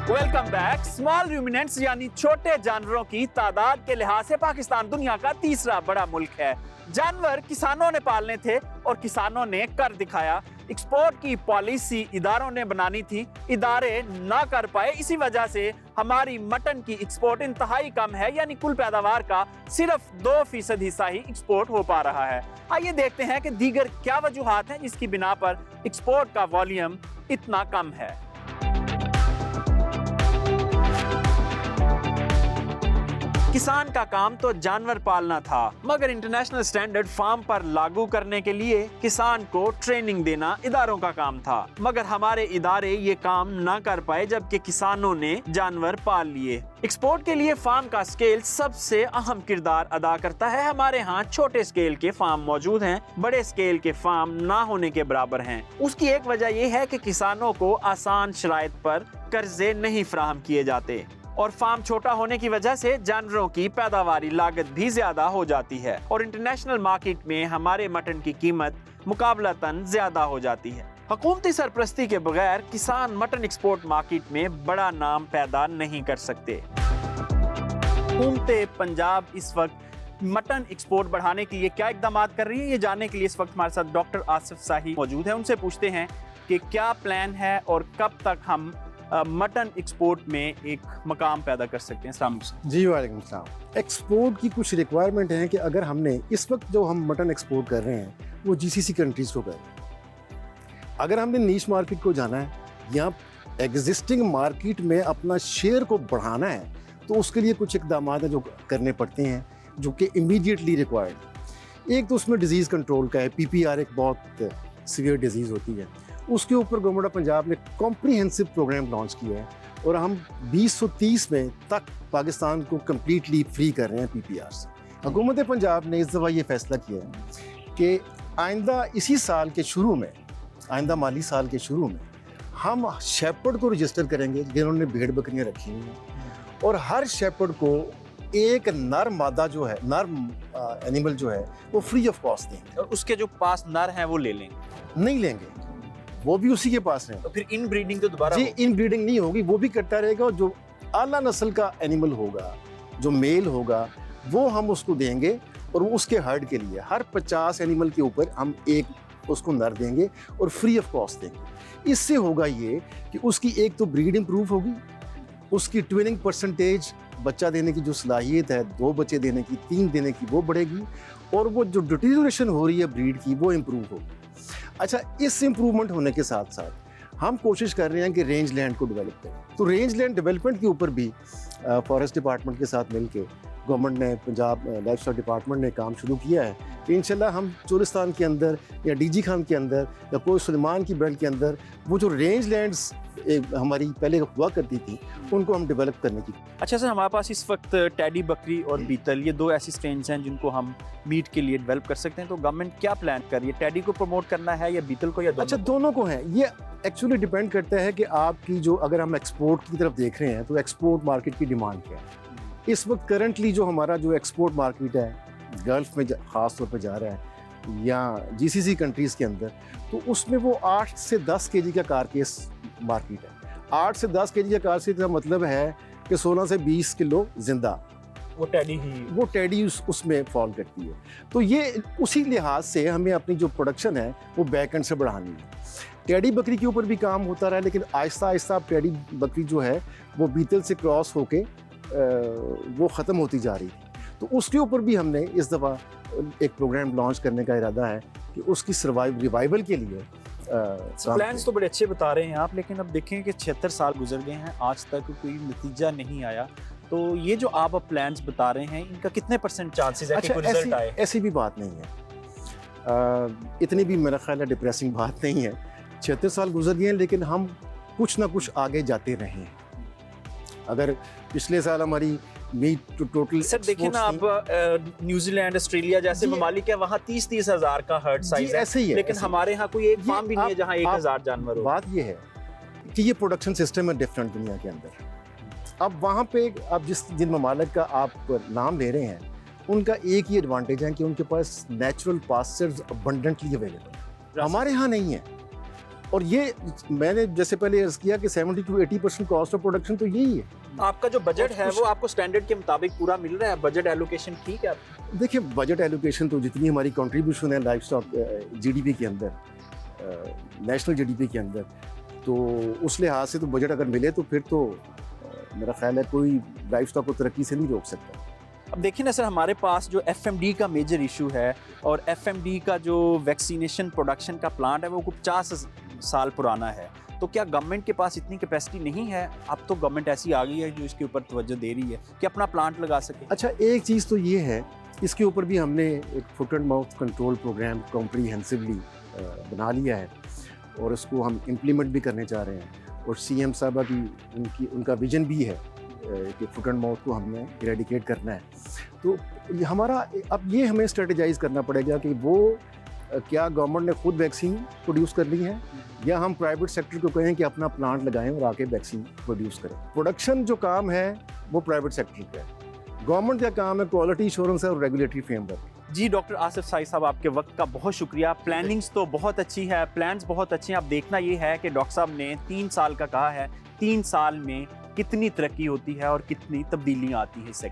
Welcome back. Small ruminants यानी छोटे जानवरों की तादाद के लिहाज से पाकिस्तान दुनिया का तीसरा बड़ा मुल्क है। जानवर किसानों ने पालने थे और किसानों ने कर दिखाया। एक्सपोर्ट की पॉलिसी इदारों ने बनानी थी, इदारे ना कर पाए। इसी वजह से हमारी मटन की एक्सपोर्ट इंतहाई कम है, यानी कुल पैदावार का सिर्फ 2% हिस्सा ही एक्सपोर्ट हो पा रहा है। आइए देखते हैं कि दीगर क्या वजूहात हैं जिसकी बिना पर एक्सपोर्ट का वॉल्यूम इतना कम है। किसान का काम तो जानवर पालना था, मगर इंटरनेशनल स्टैंडर्ड फार्म पर लागू करने के लिए किसान को ट्रेनिंग देना इदारों का काम था। मगर हमारे इदारे ये काम ना कर पाए, जबकि किसानों ने जानवर पाल लिए। एक्सपोर्ट के लिए फार्म का स्केल सबसे अहम किरदार अदा करता है। हमारे यहाँ छोटे स्केल के फार्म मौजूद हैं, बड़े स्केल के फार्म ना होने के बराबर हैं। उसकी एक वजह यह है कि किसानों को आसान शराइत पर कर्जे नहीं फराहम किए जाते और फार्म छोटा होने की वजह से जानवरों की पैदावारी लागत भी ज्यादा हो जाती है और इंटरनेशनल मार्केट में हमारे मटन की कीमत मुकाबलतन ज्यादा हो जाती है। हुकूमती सरपरस्ती के बगैर किसान मटन एक्सपोर्ट मार्केट में बड़ा नाम पैदा नहीं कर सकते। हुकूमत पंजाब इस वक्त मटन एक्सपोर्ट बढ़ाने के लिए क्या इकदाम कर रही है, ये जानने के लिए इस वक्त हमारे साथ डॉक्टर आसिफ शाही मौजूद है। उनसे पूछते हैं कि क्या प्लान है और कब तक हम मटन एक्सपोर्ट में एक मकाम पैदा कर सकते हैं। अस्सलाम वालेकुम। जी वालेकुम सलाम। एक्सपोर्ट की कुछ रिक्वायरमेंट है कि अगर हमने इस वक्त जो हम मटन एक्सपोर्ट कर रहे हैं वो जीसीसी कंट्रीज़ को कर रहे हैं। अगर हमने नीश मार्केट को जाना है या एग्जिस्टिंग मार्केट में अपना शेयर को बढ़ाना है तो उसके लिए कुछ इकदाम है जो करने पड़ते हैं, जो कि इमीडिएटली रिक्वायर्ड। एक तो उसमें डिजीज़ कंट्रोल का है। PPR एक बहुत सीवियर डिजीज़ होती है, उसके ऊपर गवर्नमेंट ऑफ पंजाब ने कॉम्प्रिहेंसिव प्रोग्राम लॉन्च किया है और हम 2030 में तक पाकिस्तान को कम्प्लीटली फ्री कर रहे हैं PPR से। हुकूमत पंजाब ने इस दफ़ा ये फैसला किया है कि आइंदा इसी साल के शुरू में, आइंदा माली साल के शुरू में हम शेपर्ड को रजिस्टर करेंगे जिन्होंने भेड़ बकरियाँ रखी हुई हैं, और हर शेपर्ड को एक नर मादा जो है, नर एनिमल जो है वो फ्री ऑफ कॉस्ट देंगे। और उसके जो पास नर हैं वो ले लेंगे? नहीं लेंगे, वो भी उसी के पास है। तो फिर इन ब्रीडिंग तो दोबारा जी इन ब्रीडिंग नहीं होगी, वो भी करता रहेगा। और जो आला नस्ल का एनिमल होगा, जो मेल होगा, वो हम उसको देंगे और वो उसके हर्ड के लिए हर 50 एनिमल के ऊपर हम एक उसको नर देंगे और फ्री ऑफ कॉस्ट देंगे। इससे होगा ये कि उसकी एक तो ब्रीड इंप्रूव होगी, उसकी ट्विनिंग परसेंटेज, बच्चा देने की जो सलाहियत है, 2 बच्चे देने की, 3 देने की, वो बढ़ेगी और वो जो डिटीरियोरेशन हो रही है ब्रीड की वो इम्प्रूव होगी। अच्छा, इस इम्प्रूवमेंट होने के साथ साथ हम कोशिश कर रहे हैं कि रेंज लैंड को डेवलप करें। तो रेंज लैंड डेवलपमेंट के ऊपर भी फॉरेस्ट डिपार्टमेंट के साथ मिलके गवर्नमेंट ने, पंजाब लाइफ स्टॉक डिपार्टमेंट ने काम शुरू किया है कि इंशाल्लाह हम चोरिस्तान के अंदर या DG खान के अंदर या कोई सुलेमान की बेल्ट के अंदर वो जो रेंज लैंड्स हमारी पहले हुआ करती थी उनको हम डेवलप करने की। अच्छा सर, हमारे पास इस वक्त टेडी बकरी और बीतल, ये 2 ऐसी स्ट्रेन्स हैं जिनको हम मीट के लिए डेवलप कर सकते हैं। तो गवर्नमेंट क्या प्लान कर रही है, टेडी को प्रमोट करना है या बीतल को, या दोनों? अच्छा, दोनों को है। ये एक्चुअली डिपेंड करता है कि आपकी जो, अगर हम एक्सपोर्ट की तरफ देख रहे हैं तो एक्सपोर्ट मार्केट की डिमांड क्या है। इस वक्त करंटली जो हमारा जो एक्सपोर्ट मार्केट है गल्फ में ख़ास तौर पर जा रहा है या GCC कंट्रीज़ के अंदर, तो उसमें वो 8 से 10 kg का कारकेस मार्केट है। 8 से 10 kg का कारकेस का मतलब है कि 16 से 20 किलो जिंदा वो टेडी उसमें फॉल करती है। तो ये उसी लिहाज से हमें अपनी जो प्रोडक्शन है वो बैक एंड से बढ़ानी है। टेडी बकरी के ऊपर भी काम होता रहा, लेकिन आहिस्ता आहिस्ता टेडी बकरी जो है वो बीतल से क्रॉस होके वो ख़त्म होती जा रही थी। तो उसके ऊपर भी हमने इस दफ़ा एक प्रोग्राम लॉन्च करने का इरादा है कि उसकी रिवाइवल के लिए प्लान्स तो बड़े अच्छे बता रहे हैं आप, लेकिन अब देखें कि 76 साल गुजर गए हैं, आज तक कोई नतीजा नहीं आया। तो ये जो आप अब प्लान्स बता रहे हैं, इनका कितने % चांसेस है कि कोई रिजल्ट आए? ऐसी भी बात नहीं है, इतनी भी मेरा ख्याल है डिप्रेसिंग बात नहीं है। 76 साल गुजर गए हैं, लेकिन हम कुछ ना कुछ आगे जाते रहे हैं। अगर पिछले साल हमारी मीट टोटल सर देखिए ना, आप न्यूजीलैंड, ऑस्ट्रेलिया जैसे ममालिक है, वहाँ 30-30 हज़ार का हर्ड साइज है, ऐसे ही है। लेकिन हमारे यहाँ कोई एक फार्म भी नहीं है जहाँ 1000 जानवर हो। बात ये है कि ये प्रोडक्शन सिस्टम है डिफरेंट दुनिया के अंदर। अब वहाँ पे अब जिन ममालिक का आप नाम ले रहे हैं, उनका एक ही एडवांटेज है कि उनके पास नेचुरल पास्चर्स अबंडेंटली अवेलेबल है। हमारे यहाँ नहीं है। और ये मैंने जैसे पहले अर्ज किया कि 70 to 80% कॉस्ट ऑफ प्रोडक्शन तो यही है। आपका जो बजट और है कुछ- वो आपको स्टैंडर्ड के मुताबिक पूरा मिल रहा है? बजट एलोकेशन ठीक है आपकी? देखिए बजट एलोकेशन तो जितनी हमारी कंट्रीब्यूशन है लाइफ स्टॉक जीडीपी के अंदर, नेशनल जीडीपी के अंदर, तो उस लिहाज से तो बजट अगर मिले तो फिर तो मेरा ख्याल है कोई लाइफ स्टॉक को तरक्की से नहीं रोक सकता। अब देखिए ना सर, हमारे पास जो एफएमडी का मेजर इशू है, और एफएमडी का जो वैक्सीनेशन प्रोडक्शन का प्लांट है वो कुछ 50 साल पुराना है। तो क्या गवर्नमेंट के पास इतनी कैपेसिटी नहीं है? अब तो गवर्नमेंट ऐसी आ गई है जो इसके ऊपर तवज्जो दे रही है कि अपना प्लांट लगा सके। अच्छा, एक चीज़ तो ये है, इसके ऊपर भी हमने एक foot and mouth control programme comprehensively बना लिया है और उसको हम इम्प्लीमेंट भी करने जा रहे हैं। और सीएम साहबा की उनका विजन भी है कि फुट एंड माउथ को हमने इरेडिकेट करना है। तो ये हमारा अब ये हमें स्ट्रेटेजाइज करना पड़ेगा कि वो क्या गवर्नमेंट ने खुद वैक्सीन प्रोड्यूस करनी है या हम प्राइवेट सेक्टर को कहें कि अपना प्लांट लगाएं और आके वैक्सीन प्रोड्यूस करें। प्रोडक्शन जो काम है वो प्राइवेट सेक्टर का है, गवर्नमेंट का काम है क्वालिटी इंश्योरेंस और रेगुलेटरी फ्रेमवर्क। जी डॉक्टर आसिफ साई साहब, आपके वक्त का बहुत शुक्रिया। प्लानिंग्स तो बहुत अच्छी है, प्लान्स बहुत अच्छे हैं। अब देखना ये है कि डॉक्टर साहब ने 3 साल का कहा है, 3 साल में कितनी तरक्की होती है और कितनी तब्दीलियाँ आती है इस